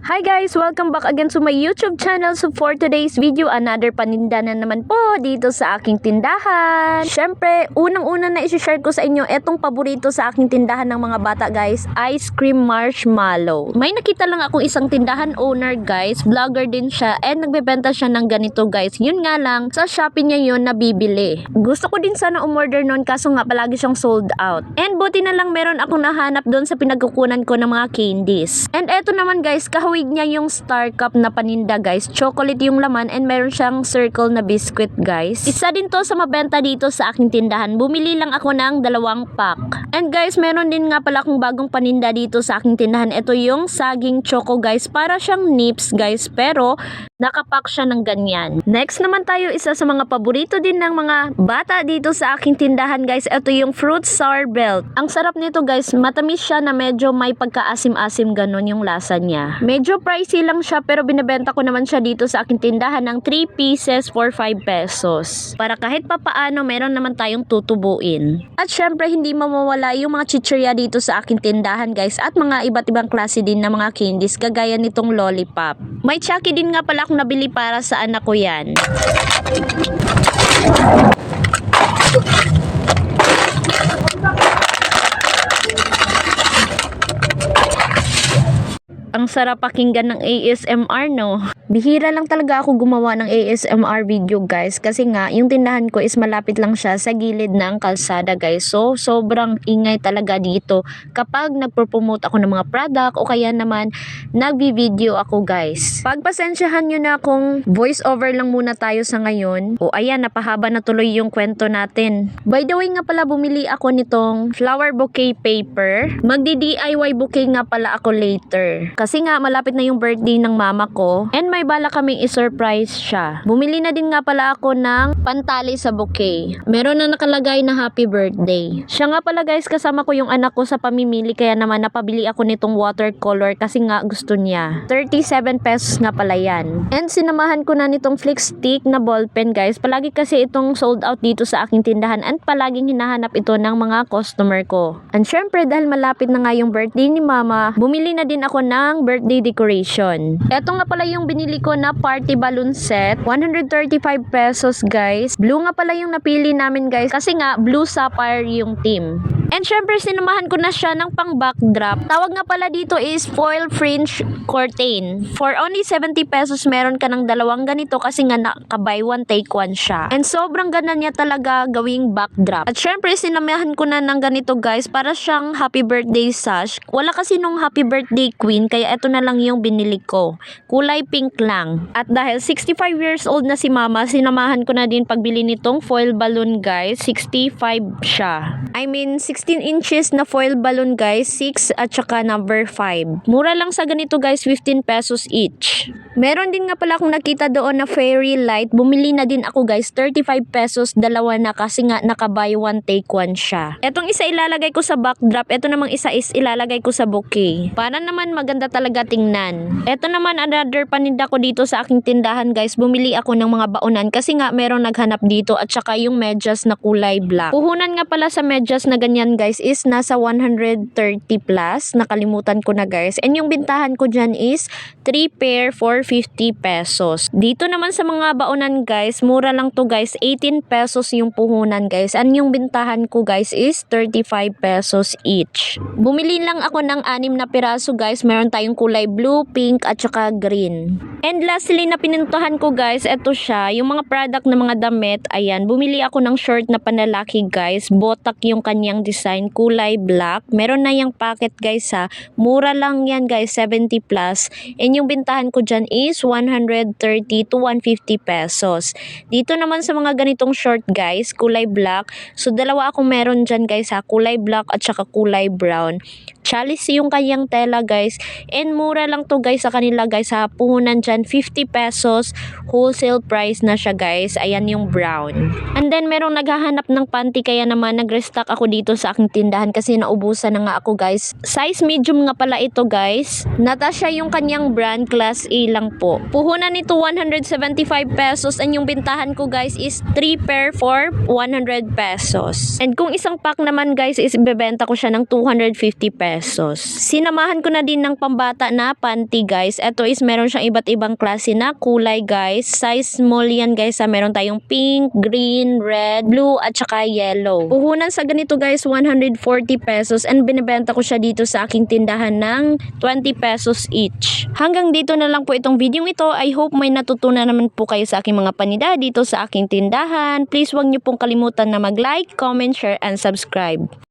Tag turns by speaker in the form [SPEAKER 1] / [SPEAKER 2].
[SPEAKER 1] Hi guys! Welcome back again to my YouTube channel. So for today's video, another paninda na naman po dito sa aking tindahan. Syempre, unang-una na isi-share ko sa inyo etong paborito sa aking tindahan ng mga bata guys, ice cream marshmallow. May nakita lang akong isang tindahan owner guys, vlogger din siya and nagbebenta siya ng ganito guys. Yun nga lang, sa Shopee niya yun nabibili. Gusto ko din sana umorder nun kaso nga palagi siyang sold out. And buti na lang meron akong nahanap doon sa pinagkukunan ko ng mga candies. And eto naman guys, kahawig niya yung Star Cup na paninda guys. Chocolate yung laman and meron siyang circle na biscuit guys. Isa din to sa mabenta dito sa aking tindahan. Bumili lang ako ng 2 pack. And guys, meron din nga pala akong bagong paninda dito sa aking tindahan. Ito yung saging choco guys. Para siyang nips guys pero nakapack siya ng ganyan. Next naman tayo, isa sa mga paborito din ng mga bata dito sa aking tindahan guys. Ito yung fruit sour belt. Ang sarap nito guys. Matamis siya na medyo may pagkaasim-asim ganun yung lasa niya. Medyo pricey lang siya pero binebenta ko naman siya dito sa aking tindahan ng 3 pieces for 5 pesos. Para kahit papaano meron naman tayong tutubuin. At syempre hindi mawawala yung mga chichirya dito sa aking tindahan guys at mga iba't ibang klase din na mga candies kagaya nitong lollipop. May Chucky din nga pala akong nabili para sa anak ko yan. Ang sarap pakinggan ng ASMR no. Bihira lang talaga ako gumawa ng ASMR video guys kasi nga yung tindahan ko is malapit lang siya sa gilid ng kalsada guys. So sobrang ingay talaga dito kapag nagpo-promote ako ng mga product o kaya naman nagbi-video ako guys. Pagpasensyahan nyo na kung voice over lang muna tayo sa ngayon. O ayan, napahaba na tuloy yung kwento natin. By the way nga pala, bumili ako nitong flower bouquet paper. Magdi-DIY bouquet nga pala ako later. Kasi nga malapit na yung birthday ng mama ko and may bala kaming i-surprise siya. Bumili na din nga pala ako ng pantali sa bouquet. Meron na nakalagay na happy birthday. Siya nga pala guys, kasama ko yung anak ko sa pamimili kaya naman napabili ako nitong watercolor kasi nga gusto niya. 37 pesos nga pala yan. And sinamahan ko na nitong flick stick na ballpen guys. Palagi kasi itong sold out dito sa aking tindahan and palaging hinahanap ito ng mga customer ko. And syempre dahil malapit na nga yung birthday ni mama, bumili na din ako ng birthday decoration. Eto nga pala yung binili ko na party balloon set. 135 pesos guys. Blue nga pala yung napili namin guys kasi nga blue sapphire yung theme. And syempre sinamahan ko na siya ng pang backdrop. Tawag nga pala dito is foil fringe curtain. For only 70 pesos meron ka ng 2 ganito kasi nga naka-buy one take one siya. And sobrang ganda niya talaga gawing backdrop. At syempre sinamahan ko na ng ganito guys para siyang happy birthday sash. Wala kasi nung happy birthday queen kaya ito na lang yung binili ko. Kulay pink lang. At dahil 65 years old na si mama, sinamahan ko na din pagbili nitong foil balloon guys. 65 siya. I mean 16 inches na foil balloon guys, 6 at saka number 5. Mura lang sa ganito guys, 15 pesos each. Meron din nga pala akong nakita doon na fairy light. Bumili na din ako guys, 35 pesos, 2 na kasi nga naka-buy one take one siya. Etong isa ilalagay ko sa backdrop, eto namang isa is ilalagay ko sa bouquet. Para naman maganda talaga tingnan. Eto naman another paninda ko dito sa aking tindahan guys. Bumili ako ng mga baonan kasi nga merong naghanap dito at saka yung medyas na kulay black. Puhunan nga pala sa medyas na ganyan guys is nasa 130 plus. Nakalimutan ko na guys. And yung bintahan ko dyan is 3 pair for 50 pesos. Dito naman sa mga baonan guys, mura lang to guys. 18 pesos yung puhunan guys. And yung bintahan ko guys is 35 pesos each. Bumili lang ako ng 6 na piraso guys. Meron tayong kulay blue, pink at saka green. And lastly na pinuntahan ko guys, eto siya. Yung mga product na mga damit, ayan. Bumili ako ng short na panlalaki guys. Botak yung kanyang design, kulay black. Meron na yung packet guys ha. Mura lang yan guys, 70 plus. And yung bintahan ko dyan is 130 to 150 pesos. Dito naman sa mga ganitong short guys, kulay black. So dalawa akong meron dyan guys ha, kulay black at saka kulay brown. Chalice yung kanyang tela guys. And mura lang to guys sa kanila guys ha. Puhunan dyan 50 pesos. Wholesale price na siya guys. Ayan yung brown. And then merong naghahanap ng panty kaya naman nag-restock ako dito sa aking tindahan kasi naubusan na nga ako guys. Size medium nga pala ito guys. Natasha yung kanyang brand, class A lang po. Puhunan nito 175 pesos and yung bintahan ko guys is 3 pair for 100 pesos. And kung isang pack naman guys is ibebenta ko siya ng 250 pesos. pesos. Sinamahan ko na din ng pambata na panty guys. Ito is meron siyang iba't ibang klase na kulay guys. Size small yan guys. Meron tayong pink, green, red, blue at saka yellow. Puhunan sa ganito guys 140 pesos and binibenta ko siya dito sa aking tindahan ng 20 pesos each. Hanggang dito na lang po itong video ito. I hope may natutunan naman po kayo sa aking mga panida dito sa aking tindahan. Please huwag niyo pong kalimutan na mag-like, comment, share, and subscribe.